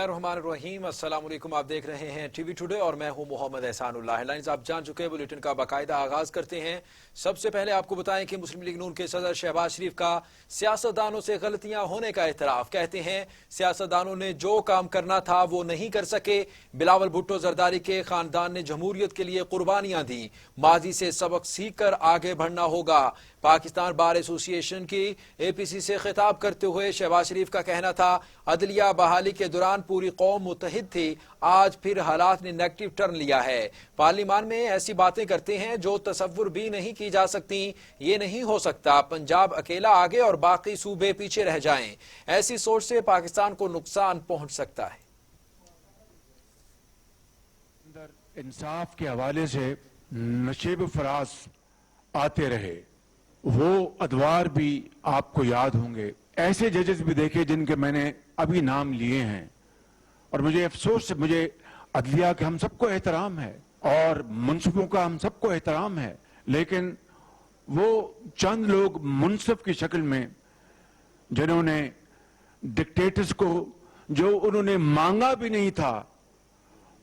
बिस्मिल्लाहिर्रहमानिर्रहीम। अस्सलाम वालेकुम। आप देख रहे हैं टीवी टुडे और मैं हूं मोहम्मद एहसानुल्लाह। हेडलाइंस आप जान चुके हैं, बुलेटिन का बाकायदा आगाज करते हैं। सबसे पहले आपको बताएं कि मुस्लिम लीग नून के सदर शहबाज शरीफ का सियासतदानों से गलतियां होने का एतराफ। कहते हैं सियासतदानों ने जो काम करना था वो नहीं कर सके। बिलावल भुट्टो जरदारी के खानदान ने जमहूरियत के लिए कुर्बानियां दी। माजी से सबक सीख कर आगे बढ़ना होगा। पाकिस्तान बार एसोसिएशन की APC से खिताब करते हुए शहबाज शरीफ का कहना था, अदलिया बहाली के दौरान पूरी कौम मुत्तहिद थी, आज फिर हालात ने नेगेटिव टर्न लिया है। पार्लियामान में ऐसी बातें करते हैं जो तसव्वुर भी नहीं की जा सकती। ये नहीं हो सकता पंजाब अकेला आगे और बाकी सूबे पीछे रह जाएं। ऐसी सोच से पाकिस्तान को नुकसान पहुंच सकता है। इंसाफ के हवाले से नशीब फराज आते रहे, वो अदवार भी आपको याद होंगे। ऐसे जजेस भी देखे जिनके मैंने अभी नाम लिए हैं, और मुझे अफसोस, मुझे अदलिया के हम सबको एहतराम है और मुंसफों का हम सबको एहतराम है, लेकिन वो चंद लोग मुंसफ की शक्ल में जिन्होंने डिक्टेटर्स को, जो उन्होंने मांगा भी नहीं था,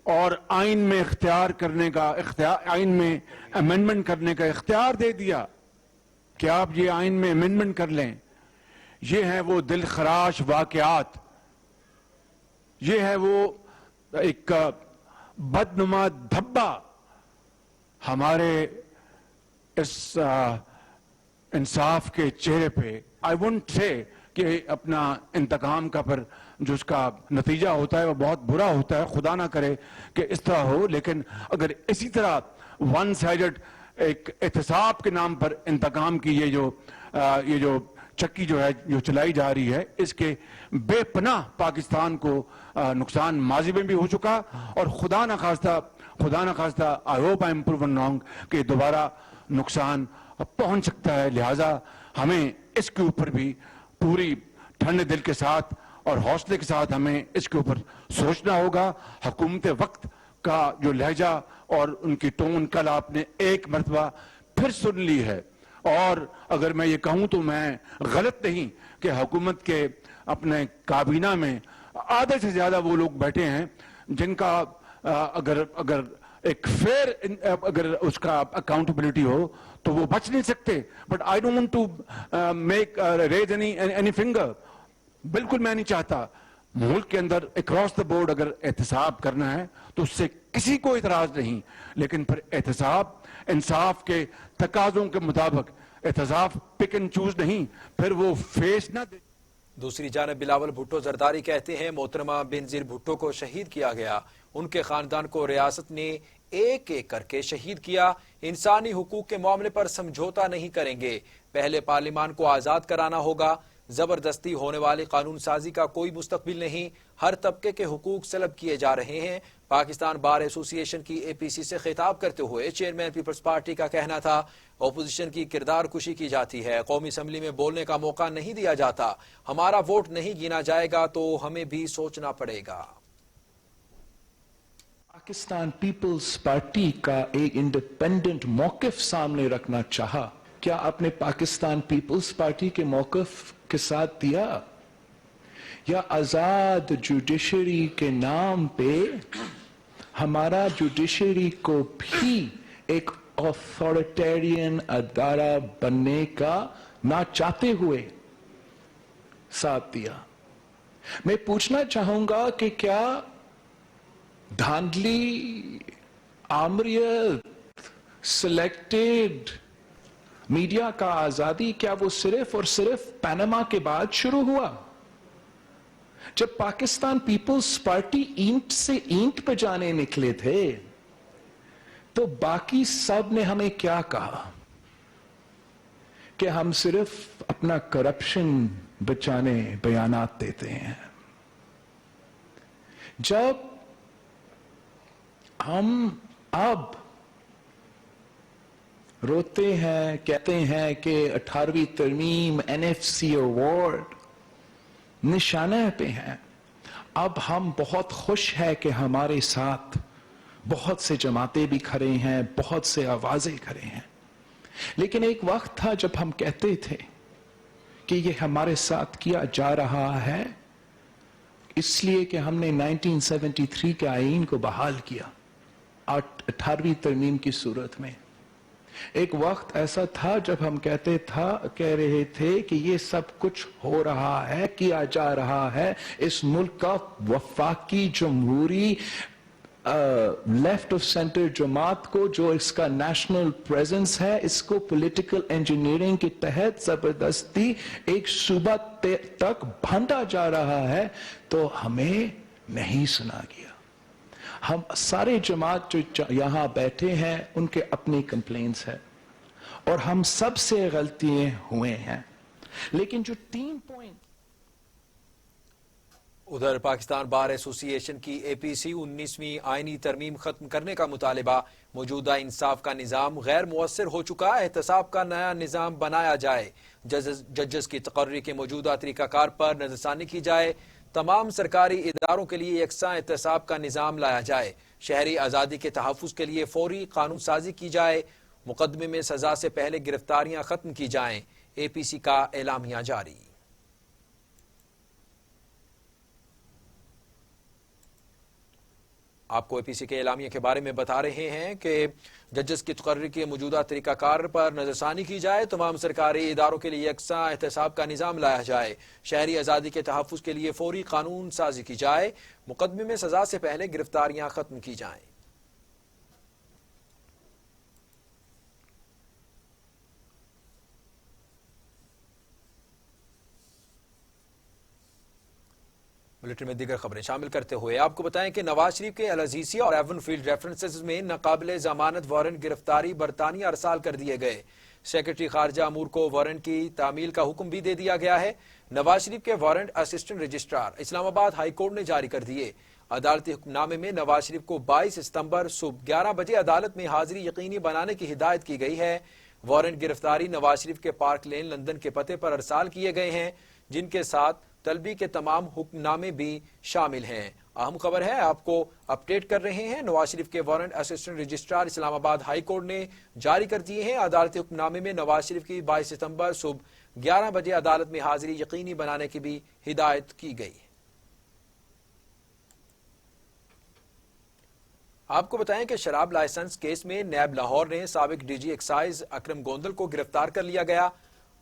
और आइन में इख्तियार करने का आइन में अमेंडमेंट करने का इख्तियार दे दिया कि आप ये आइन में अमेंडमेंट कर लें। ये है वो दिल खराश वाकयात, ये है वो एक बदनुमा धब्बा हमारे इस इंसाफ के चेहरे पे। आई वुडंट से कि अपना इंतकाम का पर जो उसका नतीजा होता है वो बहुत बुरा होता है, खुदा ना करे कि इस तरह हो, लेकिन अगर इसी तरह वन साइडेड एक एहतसाब के नाम पर इंतकाम की ये जो चक्की जो है जो चलाई जा रही है, इसके बेपनाह पाकिस्तान को नुकसान माजी में भी हो चुका, और खुदा ना खास्ता I hope I am proven wrong कि दोबारा नुकसान पहुंच सकता है। लिहाजा हमें इसके ऊपर भी पूरी ठंडे दिल के साथ और हौसले के साथ हमें इसके ऊपर सोचना होगा। हुकूमत वक्त का जो लहजा और उनकी टोन कल आपने एक मरतबा फिर सुन ली है, और अगर मैं ये कहूं तो मैं गलत नहीं कि हुकूमत के अपने काबीना में आधे से ज्यादा वो लोग बैठे हैं जिनका अगर एक फेयर अगर उसका अकाउंटेबिलिटी हो तो वो बच नहीं सकते। But I don't want to make raise any finger. बिल्कुल मैं नहीं चाहता। मुल्क के अंदर अक्रॉस द बोर्ड अगर एहतसाब करना है तो उससे किसी को इतराज नहीं, लेकिन फिर एहतसाब इंसाफ के तकाजों के मुताबिक, एहतसाब पिक एंड चूज नहीं, फिर वो फेस ना दे। दूसरी जानब बिलावल भुट्टो जरदारी कहते हैं, मोहतरमा बेनजीर भुट्टो को शहीद किया गया, उनके खानदान को रियासत ने एक एक करके शहीद किया। इंसानी हुकूक के मामले पर समझौता नहीं करेंगे। पहले पार्लियामान को आजाद कराना होगा। जबरदस्ती होने वाली कानून साजी का कोई मुस्तकबिल नहीं। हर तबके के हुकूक सलब किए जा रहे हैं। पाकिस्तान बार एसोसिएशन की APC से खिताब करते हुए चेयरमैन पीपल्स पार्टी का कहना था, अपोजिशन की किरदार कुशी की जाती है, कौमी असम्बली में बोलने का मौका नहीं दिया जाता। हमारा वोट नहीं गिना जाएगा तो हमें भी सोचना पड़ेगा। पाकिस्तान पीपल्स पार्टी का एक इंडिपेंडेंट मौकिफ सामने रखना चाहा, क्या आपने पाकिस्तान पीपल्स पार्टी के मौकिफ के साथ दिया, या आजाद जुडिशरी के नाम पे हमारा जुडिशरी को भी एक ऑथोरिटेरियन अदारा बनने का ना चाहते हुए साथ दिया? मैं पूछना चाहूंगा कि क्या धांधली, आमरियत, सिलेक्टेड मीडिया का आजादी, क्या वो सिर्फ और सिर्फ पनामा के बाद शुरू हुआ? जब पाकिस्तान पीपल्स पार्टी ईंट से ईंट पे जाने निकले थे तो बाकी सब ने हमें क्या कहा कि हम सिर्फ अपना करप्शन बचाने बयानात देते हैं। जब हम अब रोते हैं, कहते हैं कि 18वीं तरमीम NFC अवार्ड निशाने पे हैं, अब हम बहुत खुश हैं कि हमारे साथ बहुत से जमातें भी खड़े हैं, बहुत से आवाजें खड़े हैं। लेकिन एक वक्त था जब हम कहते थे कि ये हमारे साथ किया जा रहा है اس لیے کہ ہم نے 1973 کے آئین کو بحال کیا 18ویں ترمیم کی صورت میں. ایک وقت ایسا تھا جب ہم کہہ رہے تھے کہ یہ سب کچھ ہو رہا ہے، کیا جا رہا ہے، اس ملک کا وفاقی جمہوری لیفٹ آف سینٹر جماعت کو، جو اس کا نیشنل پریزنس ہے، اس کو پولیٹیکل انجینئرنگ کے تحت زبردستی ایک صوبہ تک بھانٹا جا رہا ہے، تو ہمیں نہیں سنا گیا. ہم سارے جماعت جو یہاں بیٹھے ہیں ان کے اپنی کمپلینٹس ہیں اور ہم سب سے غلطیاں ہوئے ہیں، لیکن جو 3 پوائنٹ. ادھر پاکستان بار ایسوسی ایشن کی اے پی سی 19ویں آئینی ترمیم ختم کرنے کا مطالبہ. موجودہ انصاف کا نظام غیر مؤثر ہو چکا، احتساب کا نیا نظام بنایا جائے، ججز کی تقرری کے موجودہ طریقہ کار پر نظر ثانی کی جائے، تمام سرکاری اداروں کے لیے یکساں احتساب کا نظام لایا جائے، شہری آزادی کے تحفظ کے لیے فوری قانون سازی کی جائے، مقدمے میں سزا سے پہلے گرفتاریاں ختم کی جائیں. اے پی سی کا اعلامیہ جاری. آپ کو اے پی سی کے اعلامیہ کے بارے میں بتا رہے ہیں کہ ججز کی تقرری کے موجودہ طریقہ کار پر نظر ثانی کی جائے، تمام سرکاری اداروں کے لیے یکساں احتساب کا نظام لایا جائے، شہری آزادی کے تحفظ کے لیے فوری قانون سازی کی جائے، مقدمے میں سزا سے پہلے گرفتاریاں ختم کی جائیں. بلیٹن میں دیگر خبریں شامل کرتے ہوئے آپ کو بتائیں کہ نواز شریف کے العزیزیہ اور ایون فیلڈ ریفرنسز میں ناقابل ضمانت وارنٹ گرفتاری برطانیہ ارسال کر دیے گئے. سیکرٹری خارجہ امور کو وارنٹ کی تعمیل کا حکم بھی دے دیا گیا ہے. نواز شریف کے وارنٹ اسسٹنٹ رجسٹرار اسلام آباد ہائی کورٹ نے جاری کر دیے. عدالتی حکم نامے میں نواز شریف کو 22 ستمبر صبح 11 بجے عدالت میں حاضری یقینی بنانے کی ہدایت کی گئی ہے. وارنٹ گرفتاری نواز شریف کے پارک لین لندن کے پتے پر ارسال کیے گئے ہیں، جن کے ساتھ طلبی کے تمام حکم نامے بھی شامل ہیں. اہم خبر ہے، آپ کو اپڈیٹ کر رہے ہیں. نواز شریف کے وارنٹ اسسٹنٹ رجسٹرار اسلام آباد ہائی کورٹ نے جاری کر دیے ہیں. عدالتی حکم نامے میں نواز شریف کی 22 ستمبر صبح 11 بجے عدالت میں حاضری یقینی بنانے کی بھی ہدایت کی گئی. آپ کو بتائیں کہ شراب لائسنس کیس میں نیب لاہور نے سابق ڈی جی ایکسائز اکرم گوندل کو گرفتار کر لیا گیا.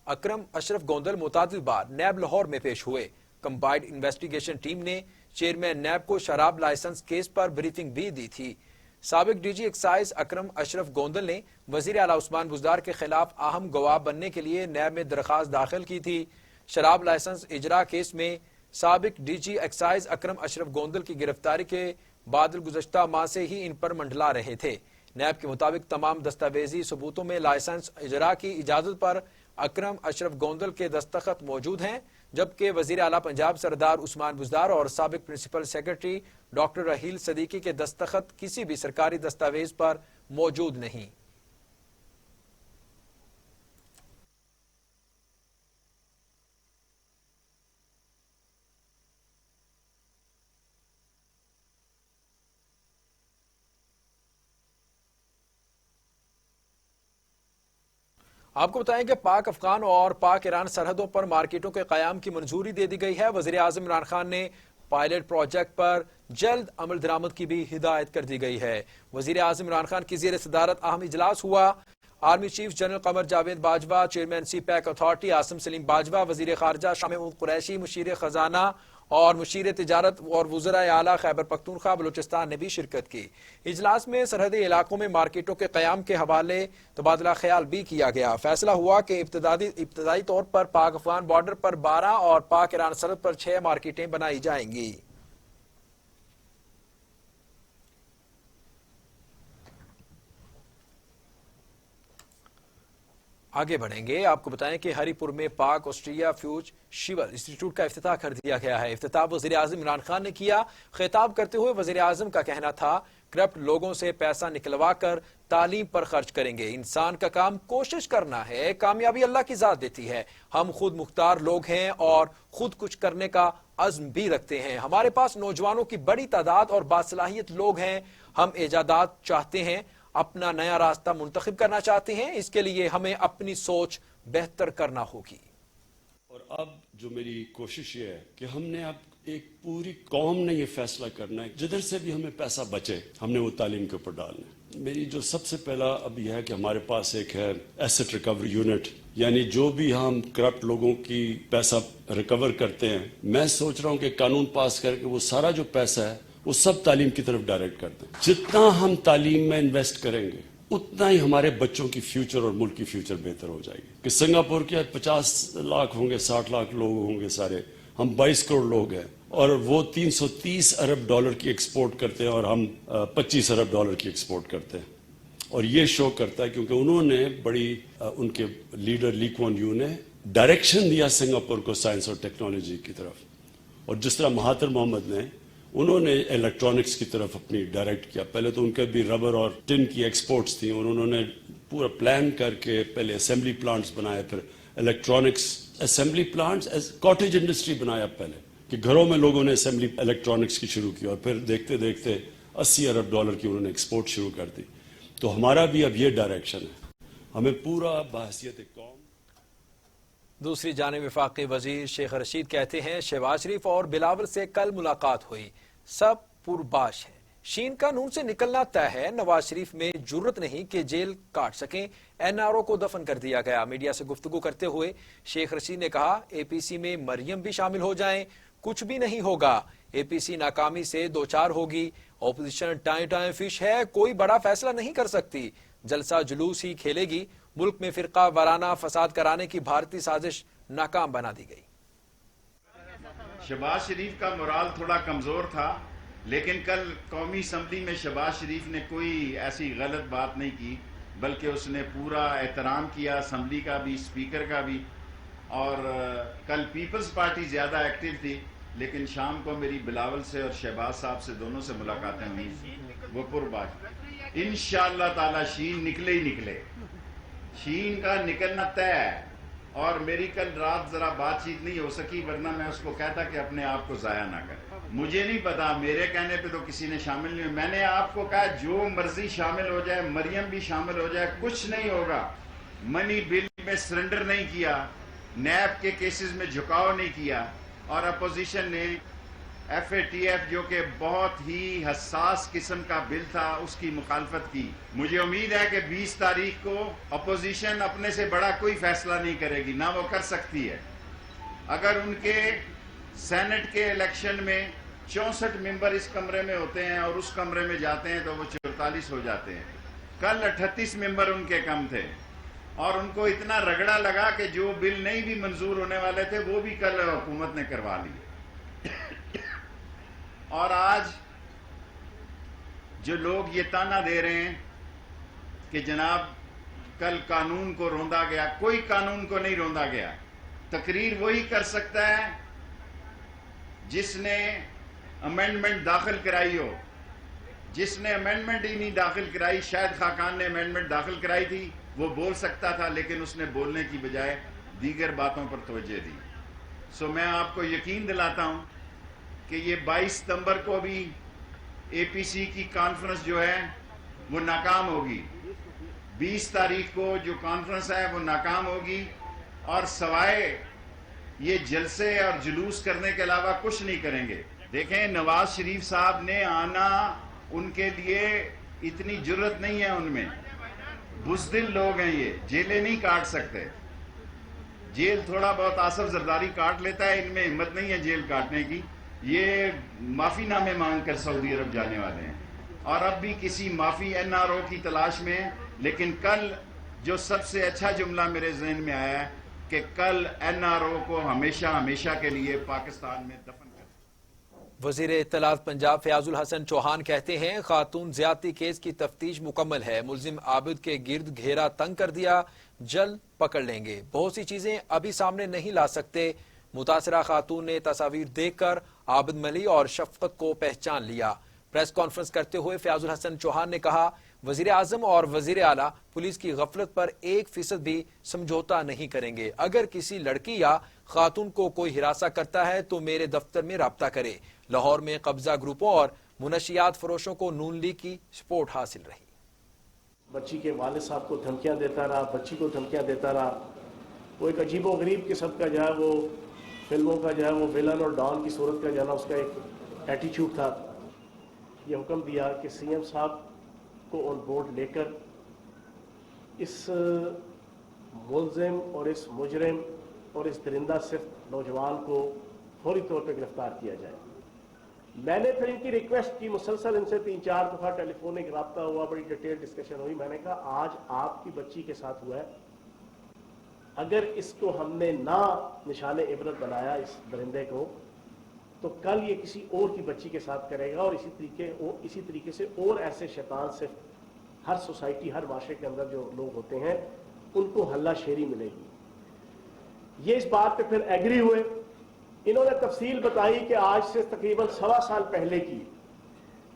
اکرم اشرف گوندل متعدد بار نیب لاہور میں پیش ہوئے. کمبائنڈ انویسٹیگیشن ٹیم نے چیئرمین نیب کو شراب لائسنس کیس پر بریفنگ بھی دی تھی. سابق ڈی جی ایکسائز اکرم اشرف گوندل نے وزیر اعلی عثمان بزدار کے خلاف اہم گواہ بننے کے لیے نیب میں درخواست داخل کی تھی. شراب لائسنس اجرا کیس میں سابق ڈی جی ایکسائز اکرم اشرف گوندل کی گرفتاری کے بعد گزشتہ ماہ سے ہی ان پر منڈلا رہے تھے. نیب کے مطابق تمام دستاویزی ثبوتوں میں لائسنس اجرا کی اجازت پر اکرم اشرف گوندل کے دستخط موجود ہیں، جبکہ وزیر اعلیٰ پنجاب سردار عثمان بزدار اور سابق principal secretary doctor Raheel Siddiqui کے دستخط کسی بھی سرکاری دستاویز پر موجود نہیں. آپ کو بتائیں کہ پاک افغان اور پاک ایران سرحدوں پر مارکیٹوں کے قیام کی منظوری دے دی گئی ہے. وزیر اعظم عمران خان نے پائلٹ پروجیکٹ پر جلد عمل درآمد کی بھی ہدایت کر دی گئی ہے. وزیر اعظم عمران خان کی زیر صدارت اہم اجلاس ہوا. Army chief general Qamar Javed Bajwa, chairman CPEC authority Asim Saleem Bajwa, وزیر خارجہ شاہ محمود قریشی، مشیر خزانہ اور مشیر تجارت اور وزرائے اعلیٰ خیبر پختونخوا بلوچستان نے بھی شرکت کی. اجلاس میں سرحدی علاقوں میں مارکیٹوں کے قیام کے حوالے تبادلہ خیال بھی کیا گیا. فیصلہ ہوا کہ ابتدائی طور پر پاک افغان بارڈر پر 12 اور پاک ایران سرحد پر 6 مارکیٹیں بنائی جائیں گی. آگے بڑھیں گے. آپ کو بتائیں کہ ہری پور میں پاک آسٹریلیا فیوج شیول انسٹیٹیوٹ کا افتتاح کر دیا گیا ہے. افتتاح وزیر اعظم عمران خان نے کیا. خطاب کرتے ہوئے وزیر اعظم کا کہنا تھا، کرپٹ لوگوں سے پیسہ نکلوا کر تعلیم پر خرچ کریں گے. انسان کا کام کوشش کرنا ہے، کامیابی اللہ کی ذات دیتی ہے. ہم خود مختار لوگ ہیں اور خود کچھ کرنے کا عزم بھی رکھتے ہیں. ہمارے پاس نوجوانوں کی بڑی تعداد اور باصلاحیت لوگ ہیں. ہم ایجادات چاہتے ہیں، اپنا نیا راستہ منتخب کرنا چاہتے ہیں. اس کے لیے ہمیں اپنی سوچ بہتر کرنا ہوگی. اور اب جو میری کوشش یہ ہے کہ ہم نے اب ایک پوری قوم نے یہ فیصلہ کرنا ہے جدھر سے بھی ہمیں پیسہ بچے ہم نے وہ تعلیم کے اوپر ڈالنا ہے. میری جو سب سے پہلا اب یہ ہے کہ ہمارے پاس ایک ہے ایسٹ ریکوری یونٹ، یعنی جو بھی ہم کرپٹ لوگوں کی پیسہ ریکور کرتے ہیں، میں سوچ رہا ہوں کہ قانون پاس کر کے وہ سارا جو پیسہ ہے وہ سب تعلیم کی طرف ڈائریکٹ کر دیں. جتنا ہم تعلیم میں انویسٹ کریں گے اتنا ہی ہمارے بچوں کی فیوچر اور ملک کی فیوچر بہتر ہو جائے گی. کہ سنگاپور کے 50 لاکھ ہوں گے، 60 لاکھ لوگ ہوں گے سارے، ہم 22 کروڑ لوگ ہیں، اور وہ 330 ارب ڈالر کی ایکسپورٹ کرتے ہیں اور ہم 25 ارب ڈالر کی ایکسپورٹ کرتے ہیں. اور یہ شو کرتا ہے کیونکہ انہوں نے بڑی ان کے لیڈر لی کوان یو نے ڈائریکشن دیا سنگاپور کو سائنس اور ٹیکنالوجی کی طرف. اور جس طرح مہاتر محمد نے انہوں نے الیکٹرانکس کی طرف اپنی ڈائریکٹ کیا. پہلے تو ان کے بھی ربر اور ٹن کی ایکسپورٹس تھیں، اور انہوں نے پورا پلان کر کے پہلے اسمبلی پلانٹس بنائے، پھر electronics assembly plants cottage industry بنایا پہلے کہ گھروں میں لوگوں نے اسمبلی الیکٹرانکس کی شروع کی، اور پھر دیکھتے دیکھتے 80 ارب ڈالر کی انہوں نے ایکسپورٹ شروع کر دی. تو ہمارا بھی اب یہ ڈائریکشن ہے، ہمیں پورا بحیثیت قوم. دوسری جانب وفاقی وزیر شیخ رشید کہتے ہیں شہباز شریف اور بلاول سے کل ملاقات ہوئی، سب پرباش ہے، شین کا نون سے نکلنا طے ہے، نواز شریف میں جرت نہیں کہ جیل کاٹ سکیں. این آر او کو دفن کر دیا گیا. میڈیا سے گفتگو کرتے ہوئے شیخ رشید نے کہا اے پی سی میں مریم بھی شامل ہو جائیں کچھ بھی نہیں ہوگا. اے پی سی ناکامی سے دوچار ہوگی. اپوزیشن ٹائیں ٹائیں فش ہے، کوئی بڑا فیصلہ نہیں کر سکتی، جلسہ جلوس ہی کھیلے گی. ملک میں فرقہ وارانہ فساد کرانے کی بھارتی سازش ناکام بنا دی گئی. شہباز شریف کا مورال تھوڑا کمزور تھا، لیکن کل قومی اسمبلی میں شہباز شریف نے کوئی ایسی غلط بات نہیں کی، بلکہ اس نے پورا احترام کیا اسمبلی کا بھی، اسپیکر کا بھی. اور کل پیپلز پارٹی زیادہ ایکٹیو تھی، لیکن شام کو میری بلاول سے اور شہباز صاحب سے دونوں سے ملاقاتیں ہوئی، وہ پرباش. انشاءاللہ تعالی شین نکلے ہی نکلے، شین کا نکلنا طے ہے. اور میری کل رات ذرا بات چیت نہیں ہو سکی، ورنہ میں اس کو کہتا کہ اپنے آپ کو ضائع نہ کرے. مجھے نہیں پتا، میرے کہنے پہ تو کسی نے شامل نہیں. میں نے آپ کو کہا جو مرضی شامل ہو جائے، مریم بھی شامل ہو جائے، کچھ نہیں ہوگا. منی بل میں سرنڈر نہیں کیا، نیب کے کیسز میں جھکاؤ نہیں کیا، اور اپوزیشن نے ایف اے ٹی ایف جو کہ بہت ہی حساس قسم کا بل تھا اس کی مخالفت کی. مجھے امید ہے کہ 20 تاریخ کو اپوزیشن اپنے سے بڑا کوئی فیصلہ نہیں کرے گی، نہ وہ کر سکتی ہے. اگر ان کے سینٹ کے الیکشن میں 64 ممبر اس کمرے میں ہوتے ہیں اور اس کمرے میں جاتے ہیں تو وہ 44 ہو جاتے ہیں. کل 38 ممبر ان کے کم تھے، اور ان کو اتنا رگڑا لگا کہ جو بل نہیں بھی منظور ہونے والے تھے وہ بھی کل حکومت نے کروا لیے. اور آج جو لوگ یہ تانا دے رہے ہیں کہ جناب کل قانون کو روندا گیا، کوئی قانون کو نہیں روندا گیا. تقریر وہی کر سکتا ہے جس نے امینڈمنٹ داخل کرائی ہو. جس نے امینڈمنٹ ہی نہیں داخل کرائی، شاید خاقان نے امینڈمنٹ داخل کرائی تھی، وہ بول سکتا تھا، لیکن اس نے بولنے کی بجائے دیگر باتوں پر توجہ دی. سو میں آپ کو یقین دلاتا ہوں کہ یہ 22 ستمبر کو بھی اے پی سی کی کانفرنس جو ہے وہ ناکام ہوگی. 20 تاریخ کو جو کانفرنس ہے وہ ناکام ہوگی، اور سوائے یہ جلسے اور جلوس کرنے کے علاوہ کچھ نہیں کریں گے. دیکھیں نواز شریف صاحب نے آنا، ان کے لیے اتنی جرت نہیں ہے، ان میں بزدل لوگ ہیں، یہ جیلیں نہیں کاٹ سکتے. جیل تھوڑا بہت آصف زرداری کاٹ لیتا ہے، ان میں ہمت نہیں ہے جیل کاٹنے کی. یہ معافی نامے مانگ کر سعودی عرب جانے والے ہیں، اور اب بھی کسی معافی این آر او کی تلاش میں ہیں. لیکن کل جو سب سے اچھا جملہ میرے ذہن میں آیا ہے کہ کل این آر او کو ہمیشہ ہمیشہ کے لیے پاکستان میں دفن کر. وزیر اطلاعات پنجاب فیاض الحسن چوہان کہتے ہیں خاتون زیادتی کیس کی تفتیش مکمل ہے، ملزم عابد کے گرد گھیرا تنگ کر دیا، جلد پکڑ لیں گے. بہت سی چیزیں ابھی سامنے نہیں لا سکتے. متاثرہ خاتون نے تصاویر دیکھ کر عابد ملی اور شفقت کو پہچان لیا. پریس کانفرنس کرتے ہوئے فیاض الحسن چوہان نے کہا وزیر اعظم اور وزیر اعلیٰ پولیس کی غفلت پر 1% بھی سمجھوتا نہیں کریں گے. اگر کسی لڑکی یا خاتون کو کوئی ہراساں کرتا ہے تو میرے دفتر میں رابطہ کرے. لاہور میں قبضہ گروپوں اور منشیات فروشوں کو نون لیگ کی سپورٹ حاصل رہی. بچی کے والد صاحب کو دھمکیاں دیتا رہا، بچی کو دھمکیاں دیتا رہا. وہ ایک عجیب و غریب قسم کا جو ہے وہ फिल्मों का जो है वो विलन और डॉन की सूरत का जो है ना उसका एक एटीट्यूड था। ये हुक्म दिया कि सीएम साहब को ऑन बोर्ड लेकर इस मुलजिम और इस मुजरिम और इस दरिंदा सिर्फ नौजवान को फौरी तौर पर गिरफ्तार किया जाए। मैंने फिर इनकी रिक्वेस्ट की, मुसलसल इनसे 3-4 दफ़ा टेलीफोनिक रब्ता हुआ, बड़ी डिटेल डिस्कशन हुई। मैंने कहा आज आपकी बच्ची के साथ हुआ है, अगर इसको हमने ना निशाने इबरत बनाया इस दरिंदे को, तो कल ये किसी और की बच्ची के साथ करेगा और इसी तरीके से और ऐसे शैतान सिर्फ हर सोसाइटी, हर माशरे के अंदर जो लोग होते हैं उनको हल्ला शेरी मिलेगी। ये इस बात पे फिर एग्री हुए। इन्होंने तफसील बताई कि आज से तकरीबन 1.25 साल पहले की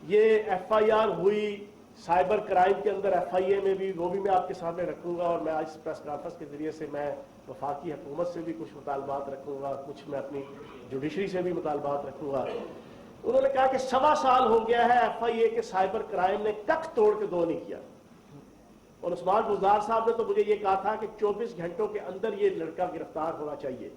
ये FIR हुई, साइबर क्राइम के अंदर FIA में भी, वो भी मैं आपके सामने रखूंगा। और मैं आज प्रेस कॉन्फ्रेंस के जरिए से मैं वफाकी हुकूमत से भी कुछ मुतालबात रखूंगा, कुछ मैं अपनी जुडिशरी से भी मुतालबात रखूंगा। उन्होंने कहा कि 1.25 साल हो गया है FIA के साइबर क्राइम ने कख तोड़ के दो नहीं किया। और उस्मान बुज़दार साहब ने तो मुझे ये कहा था कि 24 घंटों के अंदर ये लड़का गिरफ्तार होना चाहिए।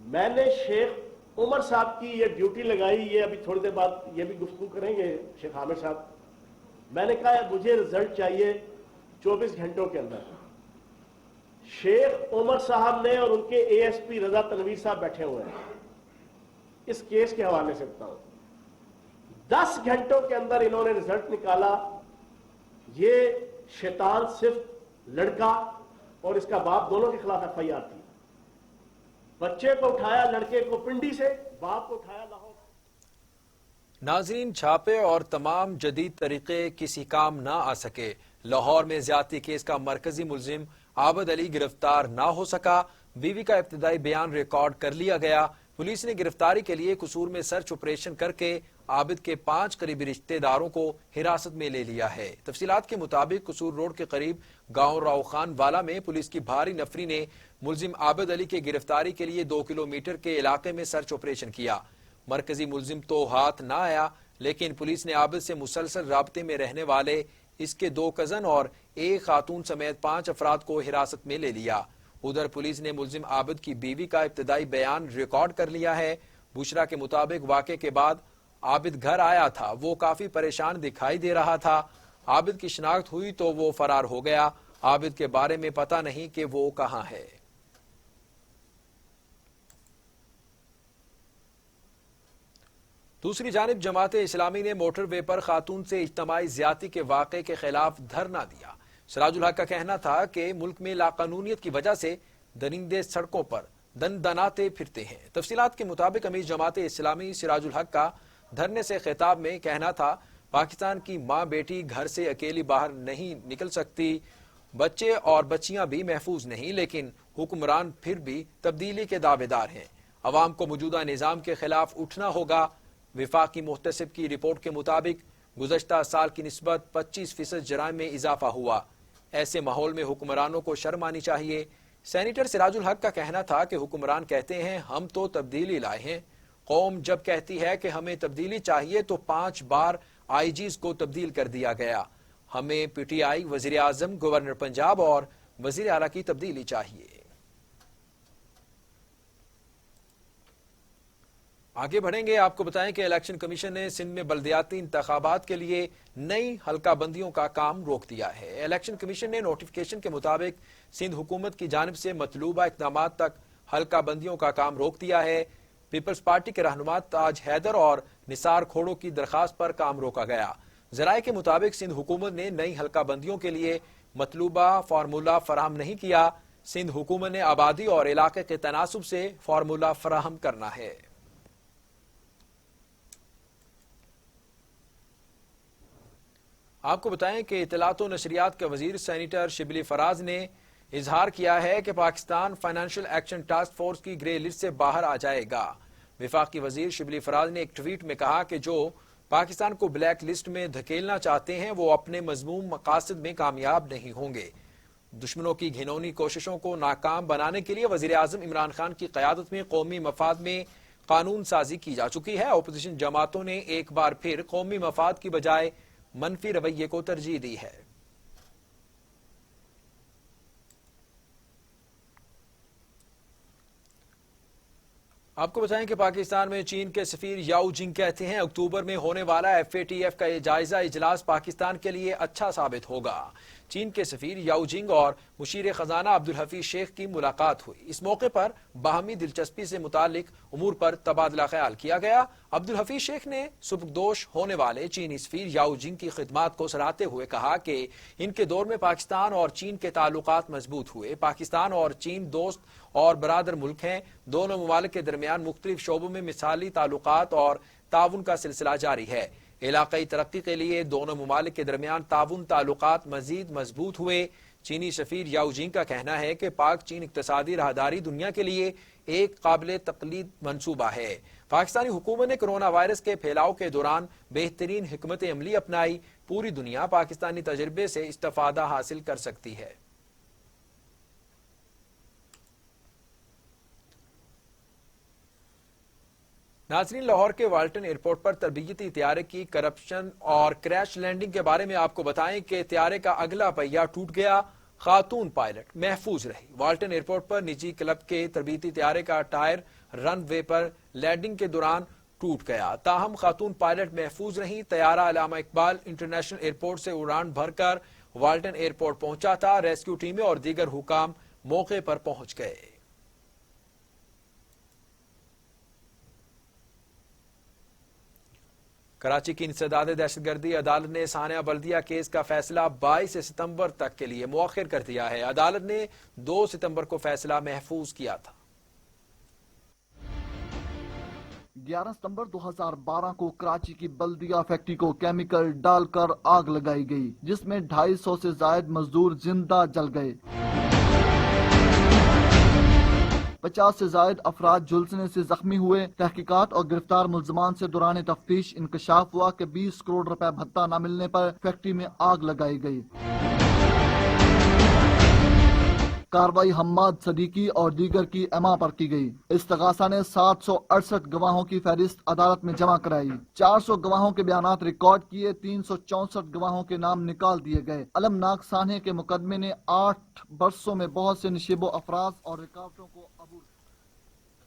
मैंने शेख उमर साहब की ये ड्यूटी लगाई, ये अभी थोड़ी देर बाद ये भी गुफ्तगू करेंगे शेख आमिर साहब। मैंने कहा मुझे रिजल्ट चाहिए 24 घंटों के अंदर। शेख उमर साहब ने और उनके ASP रजा तनवीर साहब बैठे हुए हैं, इस केस के हवाले से बताऊं, 10 घंटों के अंदर इन्होंने रिजल्ट निकाला। ये शैतान सिर्फ लड़का और इसका बाप दोनों के खिलाफ FIR थी। बच्चे को उठाया लड़के को पिंडी से, बाप को उठाया लाहौर। नाज़रीन, छापे और तमाम जदीद तरीके किसी काम ना आ सके। लाहौर में ज्यादती केस का मरकजी मुलजिम आबद अली गिरफ्तार ना हो सका। बीवी का इब्तिदाई बयान रिकॉर्ड कर लिया गया। पुलिस ने गिरफ्तारी के लिए कसूर में सर्च ऑपरेशन करके आबिद के 5 करीबी रिश्तेदारों को हिरासत में ले लिया है। तफसीलात के मुताबिक कसूर रोड के करीब गांव राव खान वाला में पुलिस की भारी नफरी ने मुलजिम आबिद अली के गिरफ्तारी के लिए 2 किलोमीटर के इलाके में सर्च ऑपरेशन किया। मरकजी मुलजिम तो हाथ ना आया, लेकिन पुलिस ने आबिद से मुसलसल राब्ते में रहने वाले इसके 2 कजन और एक खातून समेत 5 अफराद को हिरासत में ले लिया। उधर पुलिस ने मुलजिम आबिद की बीवी का इब्तिदाई बयान रिकॉर्ड कर लिया है। बुशरा के मुताबिक वाक़े के बाद आबिद घर आया था, वो काफी परेशान दिखाई दे रहा था। आबिद की शिनाख्त हुई तो वो फरार हो गया। आबिद के बारे में पता नहीं कि वो कहां है। दूसरी जानिब जमात इस्लामी ने मोटरवे पर खातून से इज्तमाई ज्यादती के वाक़े के खिलाफ धरना दिया। सिराजुल हक का कहना था कि मुल्क में लाकानूनियत की वजह से दरिंदे सड़कों पर दनाते फिरते हैं। तफसीलात के मुताबिक अमीर जमात इस्लामी सिराजुल हक का धरने से खिताब में कहना था, पाकिस्तान की माँ बेटी घर से अकेली बाहर नहीं निकल सकती, बच्चे और बच्चियां भी महफूज नहीं, लेकिन हुक्मरान फिर भी तब्दीली के दावेदार हैं। अवाम को मौजूदा निज़ाम के खिलाफ उठना होगा। विफाकी मुहतसिब की रिपोर्ट के मुताबिक गुज़श्ता साल की निस्बत 25% जराइम में इजाफा हुआ। ऐसे माहौल में हुक्मरानों को शर्म आनी चाहिए। सेनेटर सिराजुल हक का कहना था कि हुक्मरान कहते हैं हम तो तब्दीली लाए हैं। कौम जब कहती है कि हमें तब्दीली चाहिए तो 5 बार IGs को तब्दील कर दिया गया। हमें PTI, वजीर आजम, गवर्नर पंजाब और वजीर आला की तब्दीली चाहिए। आगे बढ़ेंगे, आपको बताएं कि इलेक्शन कमीशन ने सिंध में बल्दियाती इंतखाबात के लिए नई हल्का बंदियों का काम रोक दिया है। इलेक्शन कमीशन ने नोटिफिकेशन के मुताबिक सिंध हुकूमत की जानिब से मतलूबा इक़दाम तक हल्का बंदियों का काम रोक दिया है। पीपल्स पार्टी के रहनुमा ताज हैदर और निसार खोड़ो की दरखास्त पर काम रोका गया। जराये के मुताबिक सिंध हुकूमत ने नई हल्का बंदियों के लिए मतलूबा फार्मूला फराहम नहीं किया। सिंध हुकूमत ने आबादी और इलाके के तनासुब से फार्मूला फराहम करना है। आपको बताएं कि इत्तलात व नशरियात के वजीर सेनेटर शिबली फराज ने इजहार किया है कि Pakistan financial action task force की ग्रे लिस्ट से बाहर आ जाएगा। विफाकी वजीर शिबली फराज ने एक ट्वीट में कहा कि जो पाकिस्तान को ब्लैक लिस्ट में धकेलना चाहते हैं वो अपने मजमूम मकासद में कामयाब नहीं होंगे। दुश्मनों की घिनौनी कोशिशों को नाकाम बनाने के लिए वजीर आजम इमरान खान की क़यादत में कौमी मफाद में कानून साजी की जा चुकी है। अपोजिशन जमातों ने एक बार फिर कौमी मफाद की बजाय मनफी रवैये को तरजीह दी है। आपको बताएं कि पाकिस्तान में चीन के सफीर याओ जिंग कहते हैं अक्टूबर में होने वाला FATF का ये जायजा इजलास पाकिस्तान के लिए अच्छा साबित होगा। चीन के सफीर याओ जिंग और मुशीर खजाना अब्दुल हफीज शेख की मुलाकात हुई। इस मौके पर बाहमी दिलचस्पी से मुतालिक उमूर पर तबादला ख्याल किया गया। अब्दुल हफीज शेख ने सुबकदोश होने वाले चीनी सफीर याओ जिंग की खिदमात को सराहते हुए कहा कि इनके दौर में पाकिस्तान और चीन के ताल्लुकात मजबूत हुए। पाकिस्तान और चीन दोस्त और बरादर मुल्क हैं। दोनों ममालिक के दरमियान मुख्तलिफ शोबों में मिसाली ताल्लुकात और ताउन का सिलसिला जारी है। इलाकाई तरक्की के लिए दोनों ममालिक के दरमियान ताउन ताल्लुकात मजीद मजबूत हुए। चीनी सफीर याओ जिंग का कहना है कि पाक चीन इक्तसादी राहदारी दुनिया के लिए एक काबिल तकलीद मंसूबा है। पाकिस्तानी हुकूमत ने कोरोना वायरस के फैलाव के दौरान बेहतरीन हिकमत अमली अपनाई। पूरी दुनिया पाकिस्तानी तजर्बे से इस्तिफादा हासिल कर सकती है। नाज़रीन, लाहौर के वाल्टन एयरपोर्ट पर तरबियती त्यारे की करप्शन और क्रैश लैंडिंग के बारे में आपको बताएं कि त्यारे का अगला पहिया टूट गया। खातून पायलट महफूज रही। वाल्टन एयरपोर्ट पर निजी क्लब के तरबियती त्यारे का टायर रन वे पर लैंडिंग के दौरान टूट गया। ताहम खातून पायलट महफूज रही। तैयारा अल्लामा इकबाल इंटरनेशनल एयरपोर्ट से उड़ान भरकर वाल्टन एयरपोर्ट पहुंचा था। रेस्क्यू टीमें और दीगर हुकाम मौके पर पहुंच गए। कराची की इंसदाद दहशतगर्दी अदालत ने सानिया बल्दिया केस का फैसला 22 सितंबर तक के लिए मुअख्खर कर दिया है। अदालत ने 2 सितंबर को फैसला महफूज किया था। 11 सितंबर 2012 को कराची की बल्दिया फैक्ट्री को केमिकल डालकर आग लगाई गई, जिसमें 250 से ज्यादा मजदूर जिंदा जल गए। 50 से ज्यादा अफराद झुलसने से जख्मी हुए। तहकीकात और गिरफ्तार मुल्जमान से दौरान तफ्तीश इंकशाफ हुआ कि 20 करोड़ रुपए भत्ता न मिलने पर फैक्ट्री में आग लगाई गई। कार्रवाई हम्माद सदीकी और दीगर की एमा पर की गई। इस्तगासा ने 768 गवाहों की फहरिस्त अदालत में जमा कराई। 400 गवाहों के बयानात रिकॉर्ड किए। 364 गवाहों के नाम निकाल दिए गए। अलमनाक सान्हे के मुकदमे ने 8 बरसों में बहुत से निशिबो अफराज और रुकावटों को अबूर।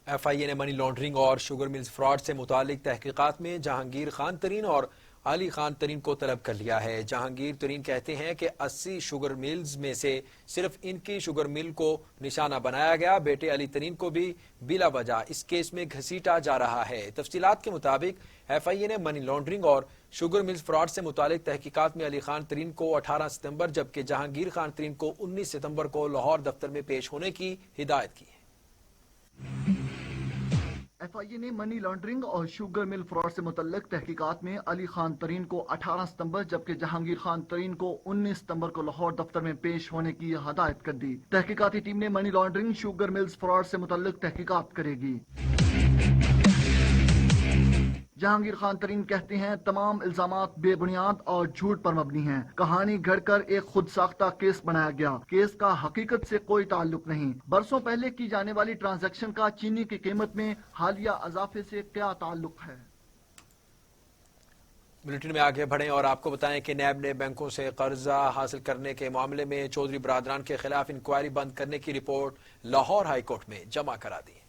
FIA ने मनी लॉन्ड्रिंग और शुगर मिल्स फ्रॉड से मुतालिक तहकीकात में जहांगीर खान तरीन और अली खान तरीन को तलब कर लिया है। जहांगीर तरीन कहते हैं कि 80 शुगर मिल्स में से सिर्फ इनकी शुगर मिल को निशाना बनाया गया। बेटे अली तरीन को भी बिला वजह इस केस में घसीटा जा रहा है। तफसीलात के मुताबिक FIA ने मनी लॉन्ड्रिंग और शुगर मिल्स फ्रॉड से मुतालिक तहकीकात में अली खान तरीन को 18 सितंबर जबकि जहांगीर खान तरीन को 19 सितंबर को लाहौर दफ्तर में पेश होने की हिदायत की है। FIA ने मनी लॉन्ड्रिंग और शुगर मिल फ्रॉड से मुतल्लिक तहकीकात में अली खान तरीन को 18 सितंबर जबकि जहांगीर खान तरीन को 19 सितंबर को लाहौर दफ्तर में पेश होने की हदायत कर दी। तहकीकाती टीम ने money laundering sugar mills fraud से मुतल्लिक तहकीकात करेगी। जहांगीर खान तरीन कहते हैं तमाम इल्जामात बेबुनियाद और झूठ पर मबनी हैं। कहानी घड़कर एक खुद साख्ता केस बनाया गया। केस का हकीकत से कोई ताल्लुक नहीं। बरसों पहले की जाने वाली ट्रांजैक्शन का चीनी की कीमत में हालिया इजाफे से क्या ताल्लुक है। बुलेटिन में आगे बढ़ें और आपको बताएं कि नैब ने बैंकों से कर्जा हासिल करने के मामले में चौधरी बरादरान के खिलाफ इंक्वायरी बंद करने की रिपोर्ट लाहौर हाईकोर्ट में जमा करा दी।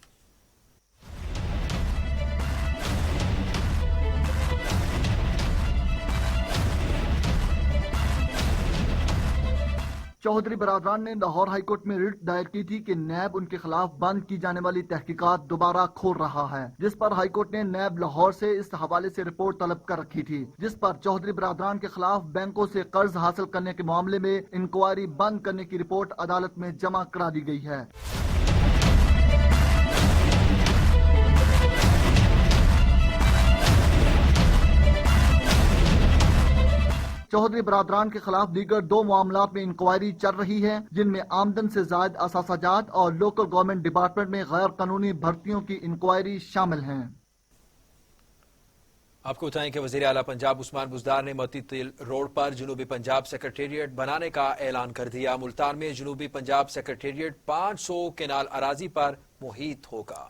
चौधरी बरादरान ने लाहौर हाईकोर्ट में रिट दायर की थी कि नैब उनके खिलाफ बंद की जाने वाली तहकीकात दोबारा खोल रहा है, जिस पर हाईकोर्ट ने नैब लाहौर से इस हवाले से रिपोर्ट तलब कर रखी थी, जिस पर चौधरी बरादरान के खिलाफ बैंकों से कर्ज हासिल करने के मामले में इंक्वायरी बंद करने की रिपोर्ट अदालत में जमा करा दी गई है। चौधरी बरादरान के खिलाफ दीगर 2 मामलात में इंक्वायरी चल रही है, जिनमें आमदन से जायद असासाजात और लोकल गवर्नमेंट डिपार्टमेंट में गैर कानूनी भर्तियों की इंक्वायरी शामिल हैं। आपको बताएं कि वजीर आला पंजाब उस्मान बुज़दार ने मोती तिल रोड पर जनूबी पंजाब सेक्रेटेरिएट बनाने का ऐलान कर दिया। मुल्तान में जनूबी पंजाब सेक्रेटेरिएट 500 केनाल अराजी पर मुहित होगा।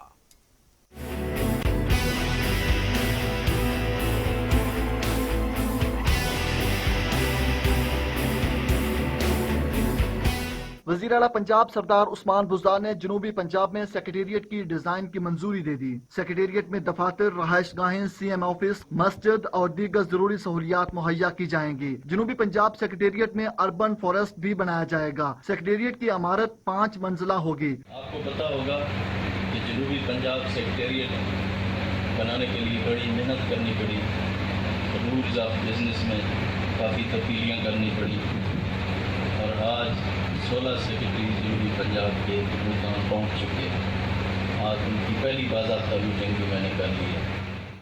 وزیر اعلیٰ پنجاب سردار عثمان بزدار نے جنوبی پنجاب میں سیکریٹریٹ کی ڈیزائن کی منظوری دے دی۔ سیکریٹریٹ میں دفاتر، رہائش گاہیں، سی ایم آفس، مسجد اور دیگر ضروری سہولیات مہیا کی جائیں گی۔ جنوبی پنجاب سیکریٹریٹ میں اربن فارسٹ بھی بنایا جائے گا۔ سیکریٹریٹ کی عمارت 5 منزلہ ہوگی۔ آپ کو پتا ہوگا کہ جنوبی پنجاب سیکریٹریٹ بنانے کے لیے بڑی محنت کرنی پڑی، رولز آف بزنس میں کافی تبدیلیاں کرنی پڑی، اور آج 16 سیکریٹری جنوبی پنجاب کے ملتان پہنچ چکے ہیں۔ آج ان کی پہلی باضابطہ میٹنگ بھی میں نے کر لی ہے۔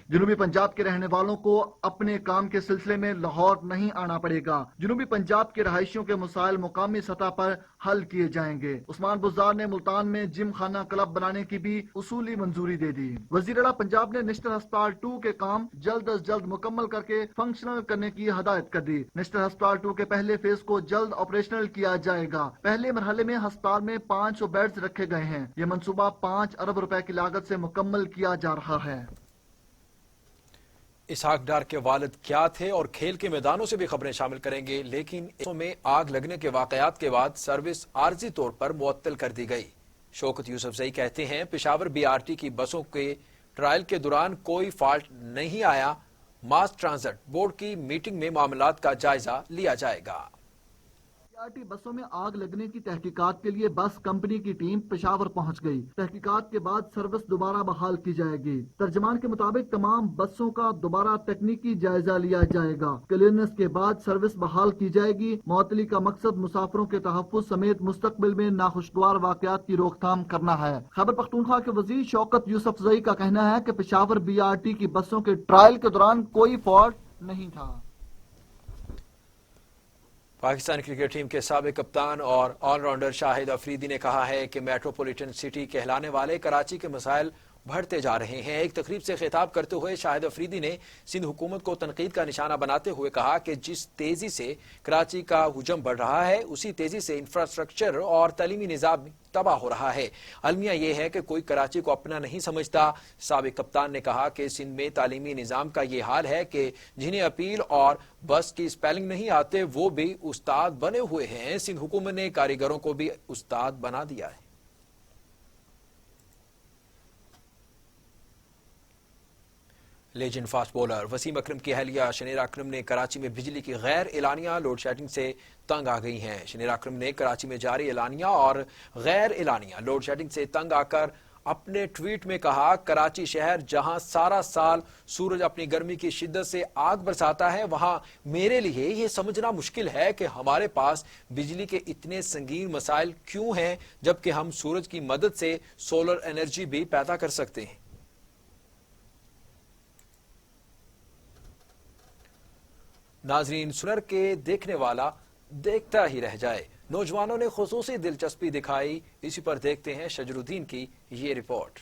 جنوبی پنجاب کے رہنے والوں کو اپنے کام کے سلسلے میں لاہور نہیں آنا پڑے گا۔ جنوبی پنجاب کے رہائشیوں کے مسائل مقامی سطح پر حل کیے جائیں گے۔ عثمان بزدار نے ملتان میں جم خانہ کلب بنانے کی بھی اصولی منظوری دے دی۔ وزیر اعلیٰ پنجاب نے نیشنل ہسپتال 2 کے کام جلد از جلد مکمل کر کے فنکشنل کرنے کی ہدایت کر دی۔ نیشنل ہسپتال 2 کے پہلے فیز کو جلد آپریشنل کیا جائے گا۔ پہلے مرحلے میں ہسپتال میں 500 بیڈز رکھے گئے ہیں۔ یہ منصوبہ 5 ارب روپے کی لاگت سے مکمل کیا جا رہا ہے۔ اسحاق ڈار کے والد کیا تھے اور کھیل کے میدانوں سے بھی خبریں شامل کریں گے، لیکن میں آگ لگنے کے واقعات کے بعد سروس عارضی طور پر معطل کر دی گئی۔ شوکت یوسف زئی کہتے ہیں پشاور BRT کی بسوں کے ٹرائل کے دوران کوئی فالٹ نہیں آیا۔ ماس ٹرانزٹ بورڈ کی میٹنگ میں معاملات کا جائزہ لیا جائے گا۔ BRT بسوں میں آگ لگنے کی تحقیقات کے لیے بس کمپنی کی ٹیم پشاور پہنچ گئی۔ تحقیقات کے بعد سروس دوبارہ بحال کی جائے گی۔ ترجمان کے مطابق تمام بسوں کا دوبارہ تکنیکی جائزہ لیا جائے گا۔ کلیئرنس کے بعد سروس بحال کی جائے گی۔ معطلی کا مقصد مسافروں کے تحفظ سمیت مستقبل میں ناخوشگوار واقعات کی روک تھام کرنا ہے۔ خیبر پختونخوا کے وزیر شوکت یوسف زئی کا کہنا ہے کہ پشاور BRT کی بسوں کے ٹرائل کے دوران کوئی فالٹ نہیں تھا۔ پاکستان کرکٹ ٹیم کے سابق کپتان اور آل راؤنڈر شاہد افریدی نے کہا ہے کہ میٹروپولیٹن سٹی کہلانے والے کراچی کے مسائل بڑھتے جا رہے ہیں۔ ایک تقریب سے خطاب کرتے ہوئے شاہد افریدی نے سندھ حکومت کو تنقید کا نشانہ بناتے ہوئے کہا کہ جس تیزی سے کراچی کا حجم بڑھ رہا ہے اسی تیزی سے انفراسٹرکچر اور تعلیمی نظام تباہ ہو رہا ہے۔ المیہ یہ ہے کہ کوئی کراچی کو اپنا نہیں سمجھتا۔ سابق کپتان نے کہا کہ سندھ میں تعلیمی نظام کا یہ حال ہے کہ جنہیں اپیل اور بس کی سپیلنگ نہیں آتے وہ بھی استاد بنے ہوئے ہیں۔ سندھ حکومت نے کاریگروں کو بھی استاد بنا دیا ہے۔ لیجنڈ فاسٹ بولر وسیم اکرم کی اہلیہ شنیرا اکرم نے کراچی میں بجلی کی غیر اعلانیہ لوڈ شیڈنگ سے تنگ آ گئی ہیں۔ شنیرا اکرم نے کراچی میں جاری اعلانیہ اور غیر اعلانیہ لوڈ شیڈنگ سے تنگ آ کر اپنے ٹویٹ میں کہا کراچی شہر جہاں سارا سال سورج اپنی گرمی کی شدت سے آگ برساتا ہے وہاں میرے لیے یہ سمجھنا مشکل ہے کہ ہمارے پاس بجلی کے اتنے سنگین مسائل کیوں ہیں جبکہ ہم سورج کی مدد سے سولر انرجی بھی پیدا کر سکتے ہیں۔ ناظرین، سنر کے دیکھنے والا دیکھتا ہی رہ جائے۔ نوجوانوں نے خصوصی دلچسپی دکھائی، اسی پر دیکھتے ہیں شجر الدین کی یہ رپورٹ۔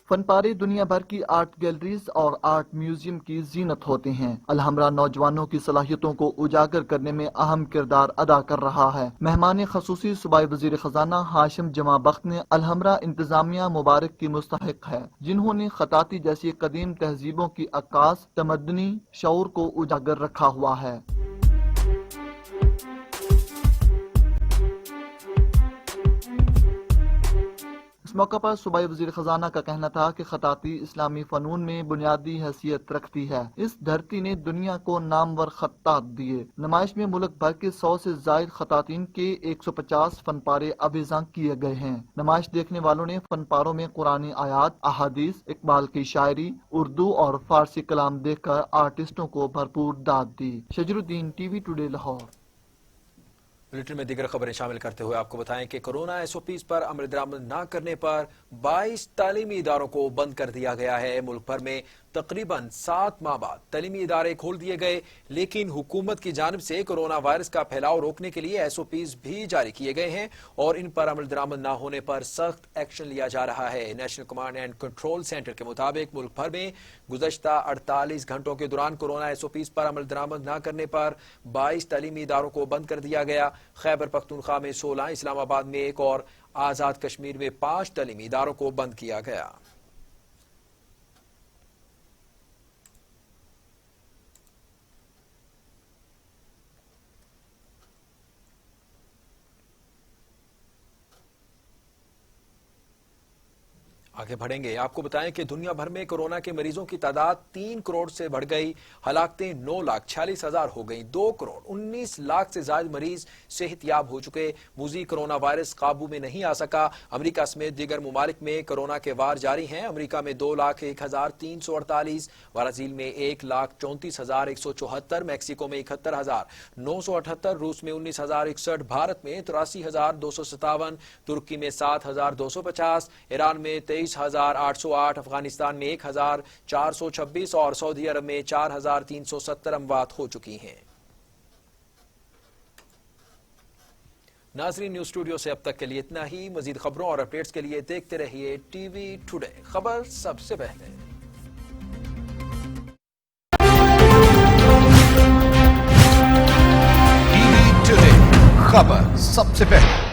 فن پارے دنیا بھر کی آرٹ گیلریز اور آرٹ میوزیم کی زینت ہوتے ہیں۔ الحمرا نوجوانوں کی صلاحیتوں کو اجاگر کرنے میں اہم کردار ادا کر رہا ہے۔ مہمان خصوصی صوبائی وزیر خزانہ ہاشم جمع بخت نے الحمرا انتظامیہ مبارک کی مستحق ہے جنہوں نے خطاطی جیسی قدیم تہذیبوں کی عکاس تمدنی شعور کو اجاگر رکھا ہوا ہے۔ اس موقع پر صوبائی وزیر خزانہ کا کہنا تھا کہ خطاطی اسلامی فنون میں بنیادی حیثیت رکھتی ہے۔ اس دھرتی نے دنیا کو نامور خطاط دیے۔ نمائش میں ملک بھر کے 100 سے زائد خطاطین کے 150 فن پارے آویزاں کیے گئے ہیں۔ نمائش دیکھنے والوں نے فن پاروں میں قرآنی آیات، احادیث، اقبال کی شاعری، اردو اور فارسی کلام دیکھ کر آرٹسٹوں کو بھرپور داد دی۔ شجر الدین، T V today, Lahore. Bulletin میں دیگر خبریں شامل کرتے ہوئے آپ کو بتائیں کہ کورونا SOPs پر عمل درآمد نہ کرنے پر 22 تعلیمی اداروں کو بند کر دیا گیا ہے۔ ملک بھر میں تقریباً 7 ماہ بعد تعلیمی ادارے کھول دیے گئے، لیکن حکومت کی جانب سے کورونا وائرس کا پھیلاؤ روکنے کے لیے SOPs بھی جاری کیے گئے ہیں اور ان پر عمل درآمد نہ ہونے پر سخت ایکشن لیا جا رہا ہے۔ National command and control centre کے مطابق ملک بھر میں گزشتہ 48 گھنٹوں کے دوران کورونا SOPs پر عمل درآمد نہ کرنے پر 22 تعلیمی اداروں کو بند کر دیا گیا۔ خیبر پختونخوا میں 16، اسلام آباد میں 1 اور آزاد کشمیر میں 5 تعلیمی اداروں کو بند کیا گیا۔ आगे बढ़ेंगे, आपको बताएं कि दुनिया भर में कोरोना के मरीजों की तादाद 3 करोड़ से बढ़ गई, हलाकतें 9,46,000 हो गई, 2 करोड़ 19 लाख से ज्यादा मरीज सेहतयाब हो चुके। मूजी कोरोना वायरस काबू में नहीं आ सका। अमेरिका समेत दीगर ममालिक में कोरोना के वार जारी हैं। अमेरिका में 2,01,348, ब्राजील में 1,34,174, मैक्सिको में 71,978, रूस में 19,061, भारत में 83,257, तुर्की में 7,250, ईरान में 23,808, अफगानिस्तान में 1,426 और सऊदी अरब में 4,370 अमवात हो चुकी हैं। नाज़रीन, न्यूज़ स्टूडियो से अब तक के लिए इतना ही। मजीद खबरों और अपडेट्स के लिए देखते रहिए टीवी टुडे, खबर सबसे पहले। टीवी टुडे, खबर सबसे पहले।